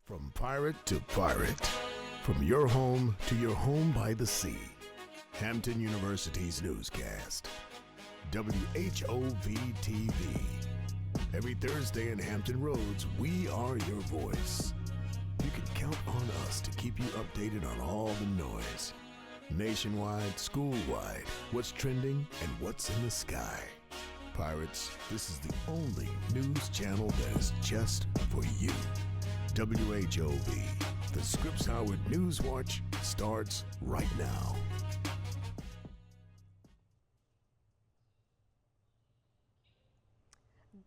From pirate to pirate, from your home to your home by the sea, Hampton University's newscast, WHOV-TV. Every Thursday in Hampton Roads, we are your voice. You can count on us to keep you updated on all the noise. Nationwide, school-wide, what's trending and what's in the sky. Pirates, this is the only news channel that is just for you. WHOV, the Scripps Howard News Watch starts right now.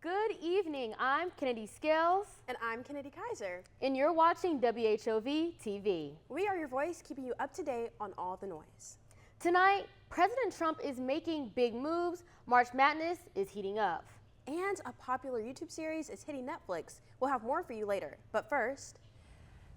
Good evening, I'm Kennedy Scales. And I'm Kennedy Kaiser. And you're watching WHOV-TV. We are your voice, keeping you up to date on all the noise. Tonight, President Trump is making big moves, March Madness is heating up. And a popular YouTube series is hitting Netflix. We'll have more for you later. But first,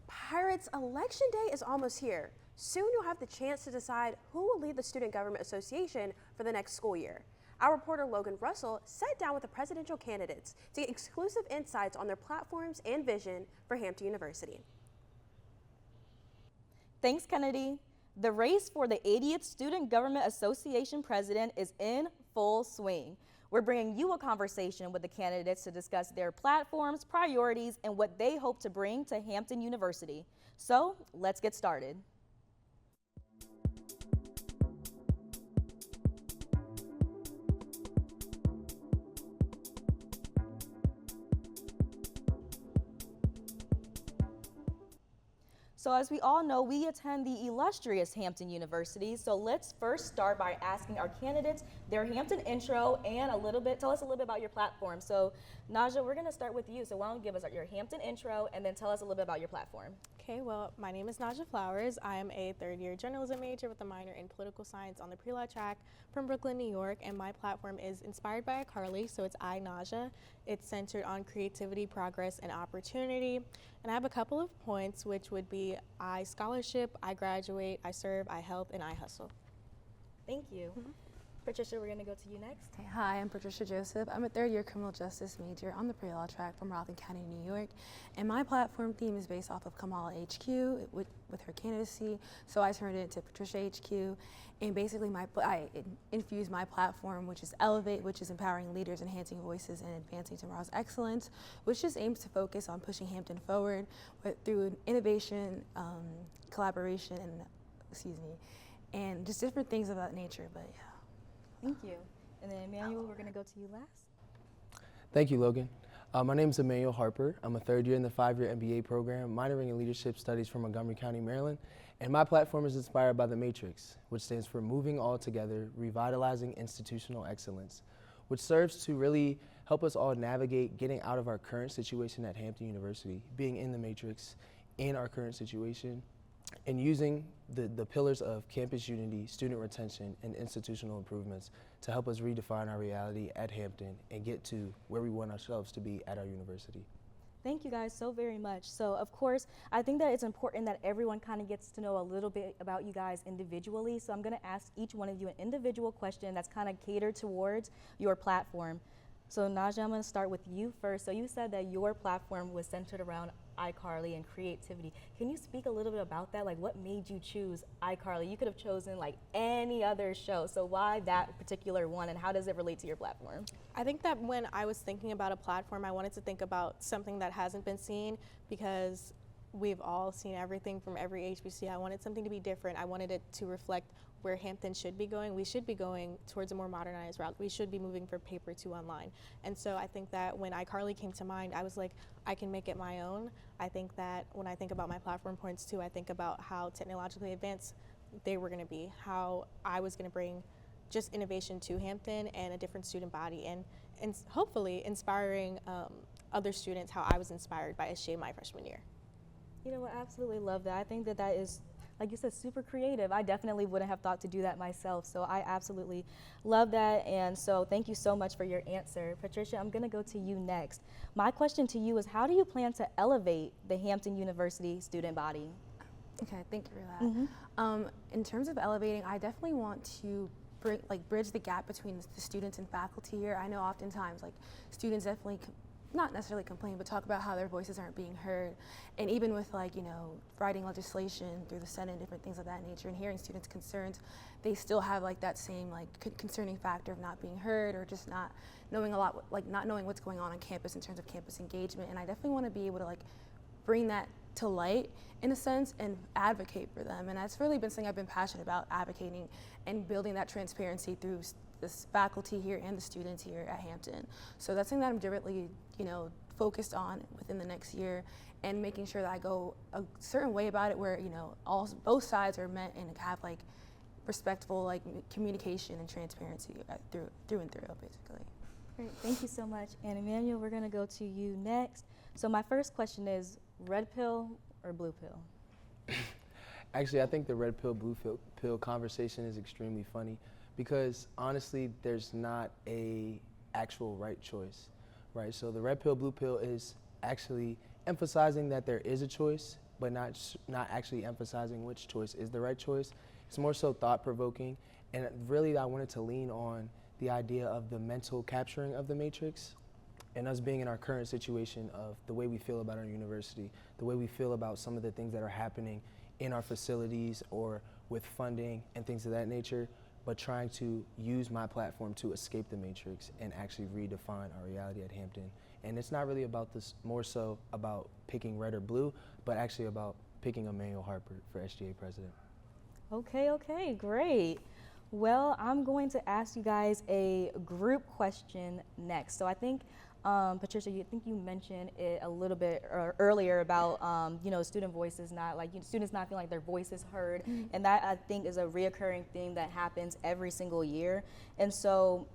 Pirates Election Day is almost here. Soon you'll have the chance to decide who will lead the Student Government Association for the next school year. Our reporter Logan Russell sat down with the presidential candidates to get exclusive insights on their platforms and vision for Hampton University. Thanks, Kennedy. The race for the 80th Student Government Association president is in full swing. We're bringing you a conversation with the candidates to discuss their platforms, priorities, and what they hope to bring to Hampton University. So let's get started. So as we all know, we attend the illustrious Hampton University. So let's first start by asking our candidates their Hampton intro and tell us a little bit about your platform. So Naja, we're gonna start with you. So why don't you give us your Hampton intro and then tell us a little bit about your platform. Okay, well, my name is Naja Flowers. I am a third-year journalism major with a minor in political science on the pre-law track from Brooklyn, New York, and my platform is inspired by iCarly, so it's I, Naja. It's centered on creativity, progress, and opportunity. And I have a couple of points, which would be I scholarship, I graduate, I serve, I help, and I hustle. Thank you. Patricia, we're gonna go to you next. Okay, hi, I'm Patricia Joseph. I'm a third-year criminal justice major on the pre-law track from Rockland County, New York. And my platform theme is based off of Kamala HQ with her candidacy. So I turned it into Patricia HQ. And basically I infused my platform, which is Elevate, which is empowering leaders, enhancing voices, and advancing tomorrow's excellence, which just aims to focus on pushing Hampton forward through innovation, collaboration, and just different things of that nature, but yeah. Thank you. And then Emmanuel, we're gonna go to you last. Thank you, Logan. My name is Emmanuel Harper. I'm a third year in the 5-year MBA program, minoring in leadership studies from Montgomery County, Maryland. And my platform is inspired by the Matrix, which stands for Moving All Together, Revitalizing Institutional Excellence, which serves to really help us all navigate getting out of our current situation at Hampton University, being in the Matrix, in our current situation, and using the pillars of campus unity, student retention, and institutional improvements to help us redefine our reality at Hampton and get to where we want ourselves to be at our university. Thank you guys so very much. So of course, I think that it's important that everyone kind of gets to know a little bit about you guys individually. So I'm gonna ask each one of you an individual question that's kind of catered towards your platform. So Naja, I'm gonna start with you first. So you said that your platform was centered around iCarly and creativity. Can you speak a little bit about that? Like, what made you choose iCarly? You could have chosen like any other show. So why that particular one, and how does it relate to your platform? I think that when I was thinking about a platform, I wanted to think about something that hasn't been seen, because we've all seen everything from every HBC. I wanted something to be different. I wanted it to reflect where Hampton should be going. We should be going towards a more modernized route. We should be moving from paper to online. And so I think that when iCarly came to mind, I was like, I can make it my own. I think that when I think about my platform points too, I think about how technologically advanced they were gonna be, how I was gonna bring just innovation to Hampton and a different student body, and hopefully inspiring other students how I was inspired by SJ my freshman year. You know what, I absolutely love that. I think that that is, like you said, super creative. I definitely wouldn't have thought to do that myself, so I absolutely love that, and so thank you so much for your answer. Patricia, I'm gonna go to you next. My question to you is, how do you plan to elevate the Hampton University student body? Okay, thank you for that. In terms of elevating, I definitely want to bridge the gap between the students and faculty here. I know oftentimes students definitely not necessarily complain, but talk about how their voices aren't being heard. And even with like, you know, writing legislation through the Senate and different things of that nature and hearing students' concerns, they still have like that same like concerning factor of not being heard or just not knowing a lot, like not knowing what's going on campus in terms of campus engagement. And I definitely want to be able to like bring that to light in a sense and advocate for them. And that's really been something I've been passionate about, advocating and building that transparency through this faculty here and the students here at Hampton. So that's something that I'm directly, you know, focused on within the next year, and making sure that I go a certain way about it where, you know, both sides are met and have like respectful like communication and transparency through and through, basically. Great, thank you so much. And Emmanuel, we're gonna go to you next. So my first question is, red pill or blue pill? Actually, I think the red pill, blue pill conversation is extremely funny because honestly, there's not a actual right choice, right? So the red pill, blue pill is actually emphasizing that there is a choice, but not actually emphasizing which choice is the right choice. It's more so thought-provoking, and really I wanted to lean on the idea of the mental capturing of the matrix and us being in our current situation of the way we feel about our university, the way we feel about some of the things that are happening in our facilities or with funding and things of that nature, but trying to use my platform to escape the matrix and actually redefine our reality at Hampton. And it's not really about this, more so about picking red or blue, but actually about picking Emmanuel Harper for SGA president. Okay, great. Well, I'm going to ask you guys a group question next. So I think, Patricia, you mentioned it a little bit earlier about, you know, student voices not like, students not feeling like their voice is heard. Mm-hmm. And that I think is a reoccurring thing that happens every single year. And so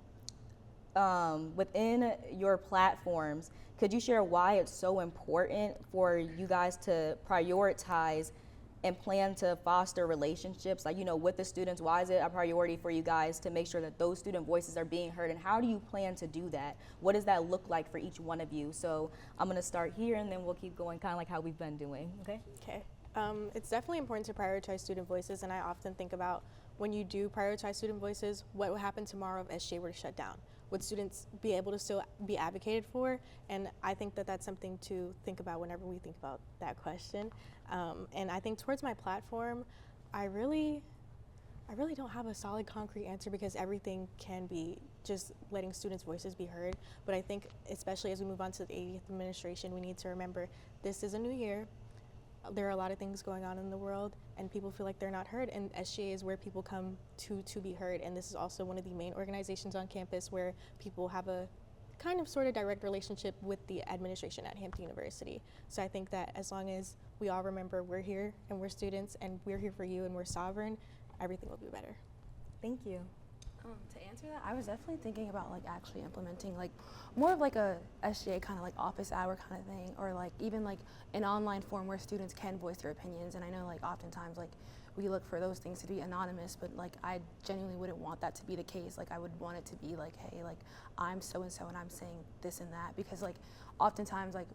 within your platforms, could you share why it's so important for you guys to prioritize and plan to foster relationships, like, you know, with the students? Why is it a priority for you guys to make sure that those student voices are being heard, and how do you plan to do that? What does that look like for each one of you? So I'm gonna start here and then we'll keep going kind of like how we've been doing, okay? Okay. It's definitely important to prioritize student voices, and I often think about when you do prioritize student voices, what would happen tomorrow if SGA were to shut down? Would students be able to still be advocated for? And I think that that's something to think about whenever we think about that question. And I think towards my platform, I really don't have a solid concrete answer because everything can be just letting students' voices be heard. But I think especially as we move on to the 80th administration, we need to remember this is a new year. There are a lot of things going on in the world and people feel like they're not heard, and SGA is where people come to be heard. And this is also one of the main organizations on campus where people have a kind of sort of direct relationship with the administration at Hampton University. So I think that as long as we all remember we're here and we're students and we're here for you and we're sovereign, everything will be better. Thank you. To answer that, I was definitely thinking about like actually implementing like more of like a SGA kind of like office hour kind of thing, or like even like an online form where students can voice their opinions. And I know like oftentimes like we look for those things to be anonymous, but like I genuinely wouldn't want that to be the case. Like I would want it to be like, hey, like I'm so and so and I'm saying this and that, because like oftentimes like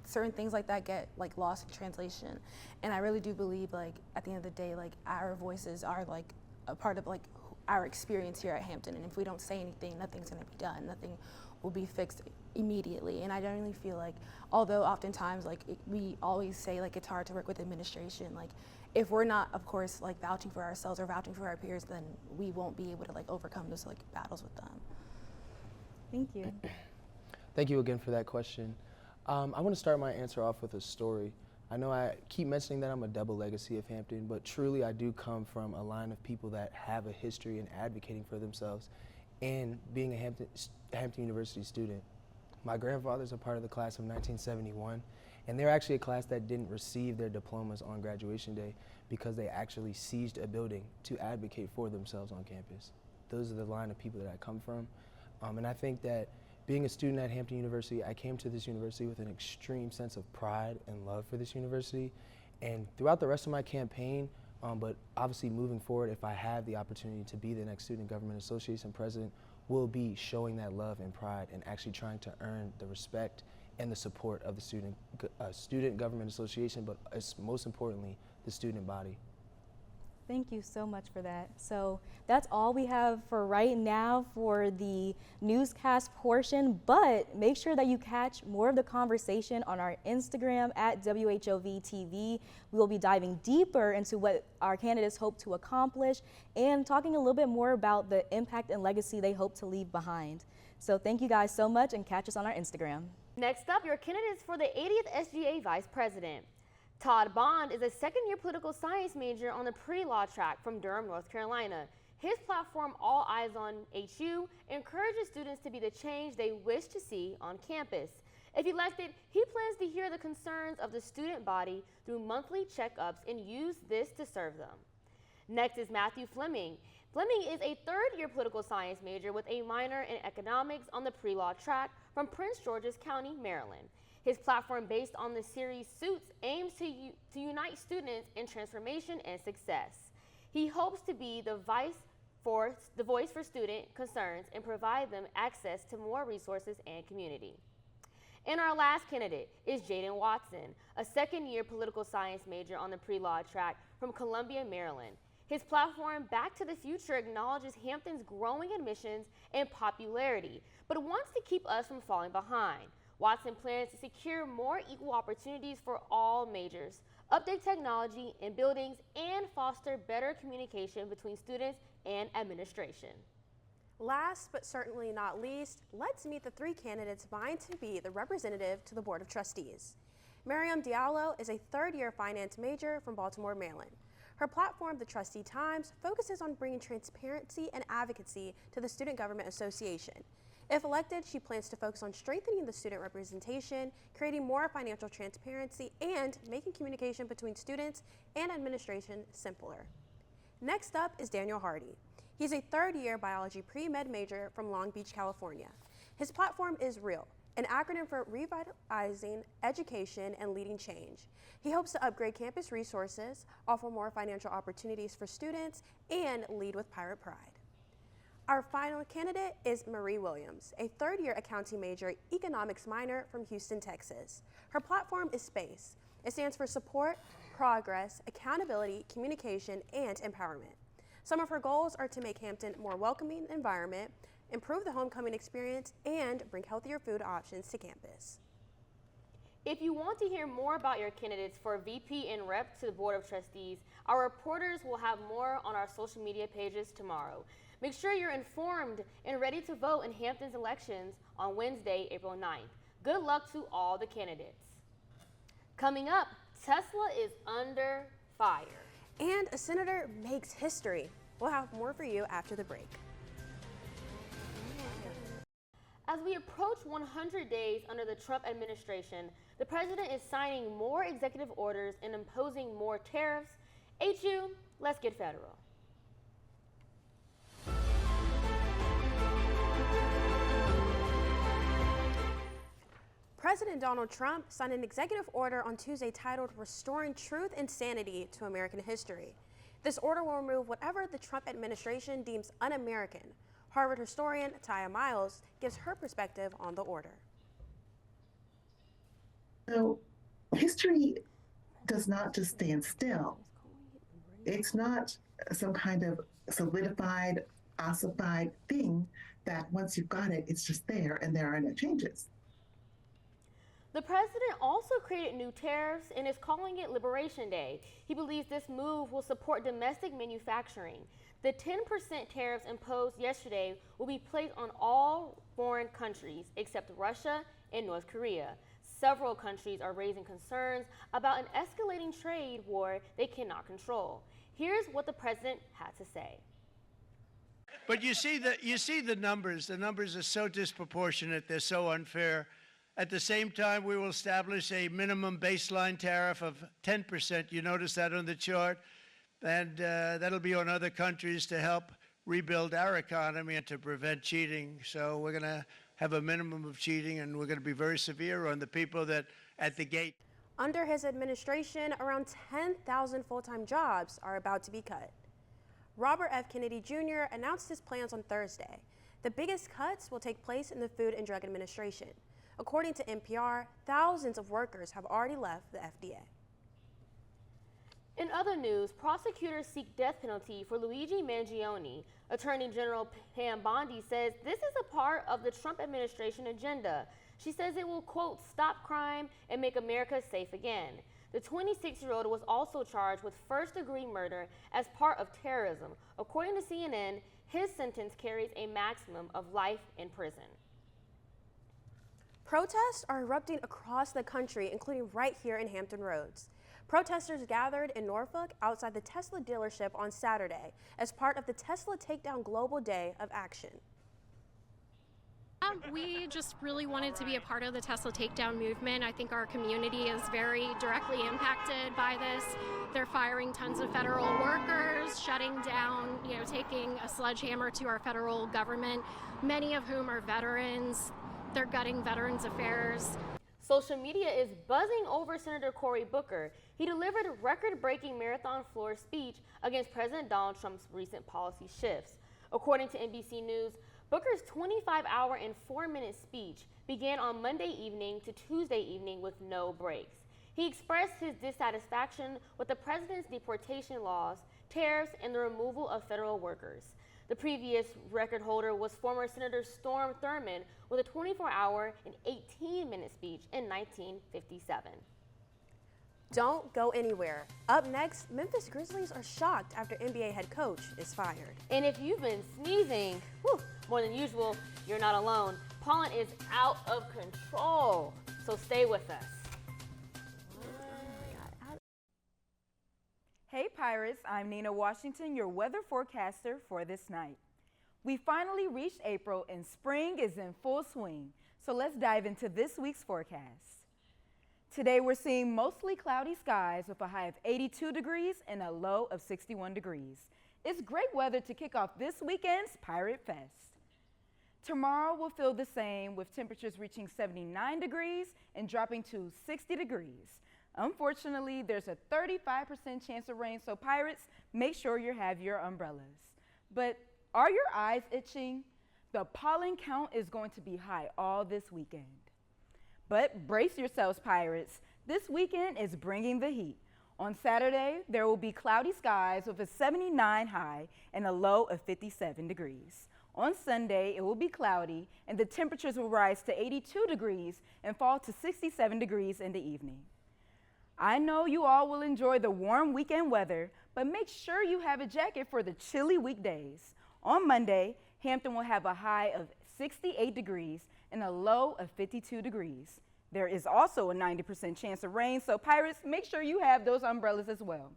certain things like that get like lost in translation. And I really do believe like at the end of the day, like our voices are like a part of like our experience here at Hampton, and if we don't say anything, nothing's going to be done. Nothing will be fixed immediately. And I generally feel like, although oftentimes like we always say like it's hard to work with administration, like if we're not, of course, like vouching for ourselves or vouching for our peers, then we won't be able to like overcome those like battles with them. Thank you. Thank you again for that question. I want to start my answer off with a story. I know I keep mentioning that I'm a double legacy of Hampton, but truly I do come from a line of people that have a history in advocating for themselves and being a Hampton University student. My grandfather's a part of the class of 1971, and they're actually a class that didn't receive their diplomas on graduation day because they actually seized a building to advocate for themselves on campus. Those are the line of people that I come from, and I think that being a student at Hampton University, I came to this university with an extreme sense of pride and love for this university. And throughout the rest of my campaign, but obviously moving forward, if I have the opportunity to be the next Student Government Association president, will be showing that love and pride and actually trying to earn the respect and the support of the Student Government Association, but most importantly, the student body. Thank you so much for that. So that's all we have for right now for the newscast portion, but make sure that you catch more of the conversation on our Instagram at WHOV-TV. We will be diving deeper into what our candidates hope to accomplish and talking a little bit more about the impact and legacy they hope to leave behind. So thank you guys so much, and catch us on our Instagram. Next up, your candidates for the 80th SGA Vice President. Todd Bond is a second-year political science major on the pre-law track from Durham, North Carolina. His platform, All Eyes on HU, encourages students to be the change they wish to see on campus. If elected, he plans to hear the concerns of the student body through monthly checkups and use this to serve them. Next is Matthew Fleming. Fleming is a third-year political science major with a minor in economics on the pre-law track from Prince George's County, Maryland. His platform, based on the series Suits, aims to unite students in transformation and success. He hopes to be the voice for student concerns and provide them access to more resources and community. And our last candidate is Jaden Watson, a second-year political science major on the pre-law track from Columbia, Maryland. His platform, Back to the Future, acknowledges Hampton's growing admissions and popularity, but wants to keep us from falling behind. Watson plans to secure more equal opportunities for all majors, update technology in buildings, and foster better communication between students and administration. Last but certainly not least, let's meet the three candidates vying to be the representative to the Board of Trustees. Miriam Diallo is a third-year finance major from Baltimore, Maryland. Her platform, the Trustee Times, focuses on bringing transparency and advocacy to the Student Government Association. If elected, she plans to focus on strengthening the student representation, creating more financial transparency, and making communication between students and administration simpler. Next up is Daniel Hardy. He's a third-year biology pre-med major from Long Beach, California. His platform is REAL, an acronym for Revitalizing Education and Leading Change. He hopes to upgrade campus resources, offer more financial opportunities for students, and lead with pirate pride. Our final candidate is Marie Williams, a third-year accounting major, economics minor from Houston, Texas. Her platform is SPACE. It stands for Support, Progress, Accountability, Communication, and Empowerment. Some of her goals are to make Hampton a more welcoming environment, improve the homecoming experience, and bring healthier food options to campus. If you want to hear more about your candidates for VP and Rep to the Board of Trustees, our reporters will have more on our social media pages tomorrow. Make sure you're informed and ready to vote in Hampton's elections on Wednesday, April 9th. Good luck to all the candidates. Coming up, Tesla is under fire. And a senator makes history. We'll have more for you after the break. As we approach 100 days under the Trump administration, the president is signing more executive orders and imposing more tariffs. HU, let's get federal. President Donald Trump signed an executive order on Tuesday titled Restoring Truth and Sanity to American History. This order will remove whatever the Trump administration deems un-American. Harvard historian Taya Miles gives her perspective on the order. So history does not just stand still. It's not some kind of solidified, ossified thing that once you've got it, it's just there and there are no changes. The president also created new tariffs and is calling it Liberation Day. He believes this move will support domestic manufacturing. The 10% tariffs imposed yesterday will be placed on all foreign countries except Russia and North Korea. Several countries are raising concerns about an escalating trade war they cannot control. Here's what the president had to say. But you see the numbers. The numbers are so disproportionate. They're so unfair. At the same time, we will establish a minimum baseline tariff of 10%. You notice that on the chart. And that'll be on other countries to help rebuild our economy and to prevent cheating. So we're going to have a minimum of cheating, and we're going to be very severe on the people that at the gate. Under his administration, around 10,000 full-time jobs are about to be cut. Robert F. Kennedy Jr. announced his plans on Thursday. The biggest cuts will take place in the Food and Drug Administration. According to NPR, thousands of workers have already left the FDA. In other news, prosecutors seek death penalty for Luigi Mangione. Attorney General Pam Bondi says this is a part of the Trump administration agenda. She says it will, quote, stop crime and make America safe again. The 26-year-old was also charged with first-degree murder as part of terrorism. According to CNN, his sentence carries a maximum of life in prison. Protests are erupting across the country, including right here in Hampton Roads. Protesters gathered in Norfolk outside the Tesla dealership on Saturday as part of the Tesla Takedown Global Day of Action. We just really wanted to be a part of the Tesla Takedown movement. I think our community is very directly impacted by this. They're firing tons of federal workers, shutting down, taking a sledgehammer to our federal government, many of whom are veterans. They're gutting Veterans Affairs. Social media is buzzing over Senator Cory Booker. He delivered a record-breaking marathon floor speech against President Donald Trump's recent policy shifts. According to NBC News, Booker's 25-hour and 4-minute speech began on Monday evening to Tuesday evening with no breaks. He expressed his dissatisfaction with the president's deportation laws, tariffs, and the removal of federal workers. The previous record holder was former Senator Storm Thurmond with a 24-hour and 18-minute speech in 1957. Don't go anywhere. Up next, Memphis Grizzlies are shocked after NBA head coach is fired. And if you've been sneezing more than usual, you're not alone. Pollen is out of control, so stay with us. Hey Pirates, I'm Nina Washington, your weather forecaster for this night. We finally reached April and spring is in full swing, so let's dive into this week's forecast. Today we're seeing mostly cloudy skies with a high of 82 degrees and a low of 61 degrees. It's great weather to kick off this weekend's Pirate Fest. Tomorrow will feel the same with temperatures reaching 79 degrees and dropping to 60 degrees. Unfortunately, there's a 35% chance of rain, so Pirates, make sure you have your umbrellas. But are your eyes itching? The pollen count is going to be high all this weekend. But brace yourselves, Pirates. This weekend is bringing the heat. On Saturday, there will be cloudy skies with a 79 high and a low of 57 degrees. On Sunday, it will be cloudy and the temperatures will rise to 82 degrees and fall to 67 degrees in the evening. I know you all will enjoy the warm weekend weather, but make sure you have a jacket for the chilly weekdays. On Monday, Hampton will have a high of 68 degrees and a low of 52 degrees. There is also a 90% chance of rain, so Pirates, make sure you have those umbrellas as well.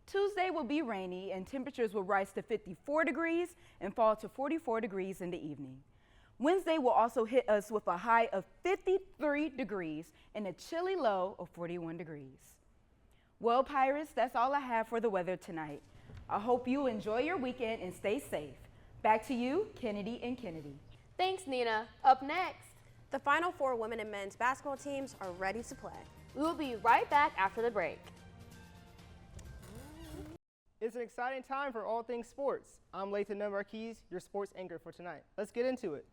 Tuesday will be rainy and temperatures will rise to 54 degrees and fall to 44 degrees in the evening. Wednesday will also hit us with a high of 53 degrees and a chilly low of 41 degrees. Well, Pirates, that's all I have for the weather tonight. I hope you enjoy your weekend and stay safe. Back to you, Kennedy and Kennedy. Thanks, Nina. Up next, the Final Four women and men's basketball teams are ready to play. We will be right back after the break. It's an exciting time for all things sports. I'm Lathan Marquez, your sports anchor for tonight. Let's get into it.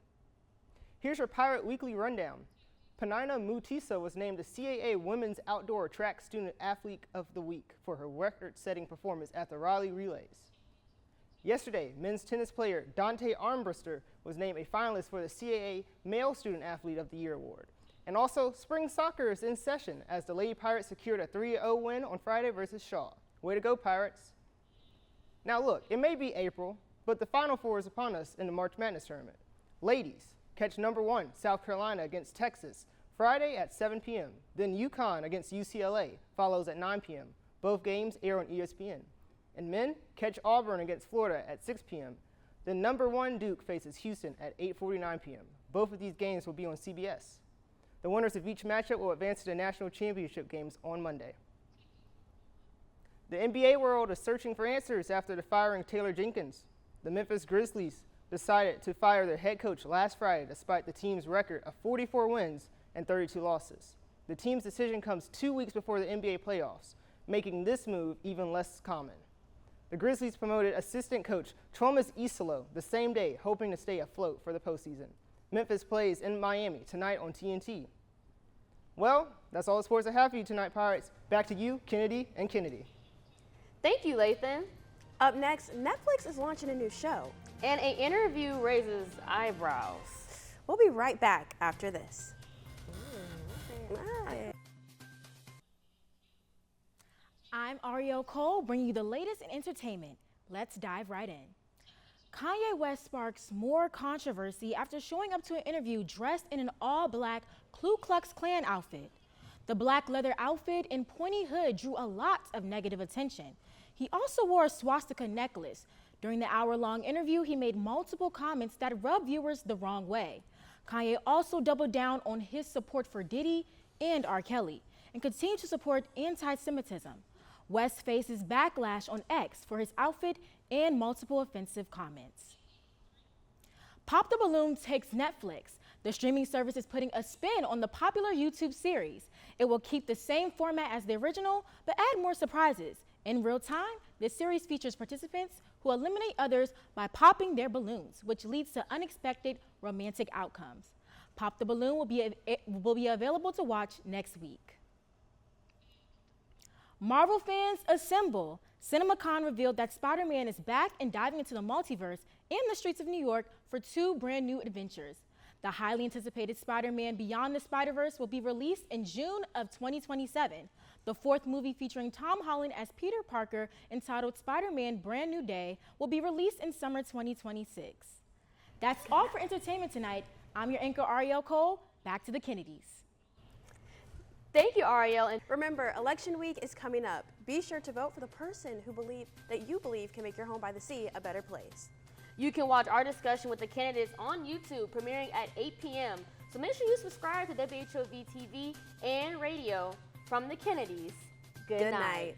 Here's your Pirate Weekly Rundown. Panina Mutisa was named the CAA Women's Outdoor Track Student Athlete of the Week for her record-setting performance at the Raleigh Relays. Yesterday, men's tennis player Dante Armbruster was named a finalist for the CAA Male Student Athlete of the Year award. And also, spring soccer is in session as the Lady Pirates secured a 3-0 win on Friday versus Shaw. Way to go, Pirates. Now look, it may be April, but the Final Four is upon us in the March Madness tournament. Ladies, catch number 1, South Carolina against Texas, Friday at 7 p.m. Then UConn against UCLA follows at 9 p.m. Both games air on ESPN. And men, catch Auburn against Florida at 6 p.m. Then number 1 Duke faces Houston at 8:49 p.m. Both of these games will be on CBS. The winners of each matchup will advance to the national championship games on Monday. The NBA world is searching for answers after the firing of Taylor Jenkins. The Memphis Grizzlies decided to fire their head coach last Friday despite the team's record of 44 wins and 32 losses. The team's decision comes 2 weeks before the NBA playoffs, making this move even less common. The Grizzlies promoted assistant coach Thomas Isolo the same day, hoping to stay afloat for the postseason. Memphis plays in Miami tonight on TNT. Well, that's all the sports I have for you tonight, Pirates. Back to you, Kennedy and Kennedy. Thank you, Lathan. Up next, Netflix is launching a new show. And an interview raises eyebrows. We'll be right back after this. I'm Ariel Cole, bringing you the latest in entertainment. Let's dive right in. Kanye West sparks more controversy after showing up to an interview dressed in an all-black Ku Klux Klan outfit. The black leather outfit and pointy hood drew a lot of negative attention. He also wore a swastika necklace. During the hour-long interview, he made multiple comments that rubbed viewers the wrong way. Kanye also doubled down on his support for Diddy and R. Kelly and continued to support anti-Semitism. West faces backlash on X for his outfit and multiple offensive comments. Pop the Balloon takes Netflix. The streaming service is putting a spin on the popular YouTube series. It will keep the same format as the original, but add more surprises. In real time, this series features participants who eliminate others by popping their balloons, which leads to unexpected romantic outcomes. Pop the Balloon will be available to watch next week. Marvel fans assemble. CinemaCon revealed that Spider-Man is back and diving into the multiverse in the streets of New York for 2 brand new adventures. The highly anticipated Spider-Man Beyond the Spider-Verse will be released in June of 2027. The 4th movie featuring Tom Holland as Peter Parker, entitled Spider-Man Brand New Day, will be released in summer 2026. That's all for entertainment tonight. I'm your anchor, Ariel Cole. Back to the Kennedys. Thank you, Ariel. And remember, election week is coming up. Be sure to vote for the person that you believe can make your home by the sea a better place. You can watch our discussion with the candidates on YouTube, premiering at 8 p.m. So make sure you subscribe to WHOV-TV and radio. From the Kennedys, good night.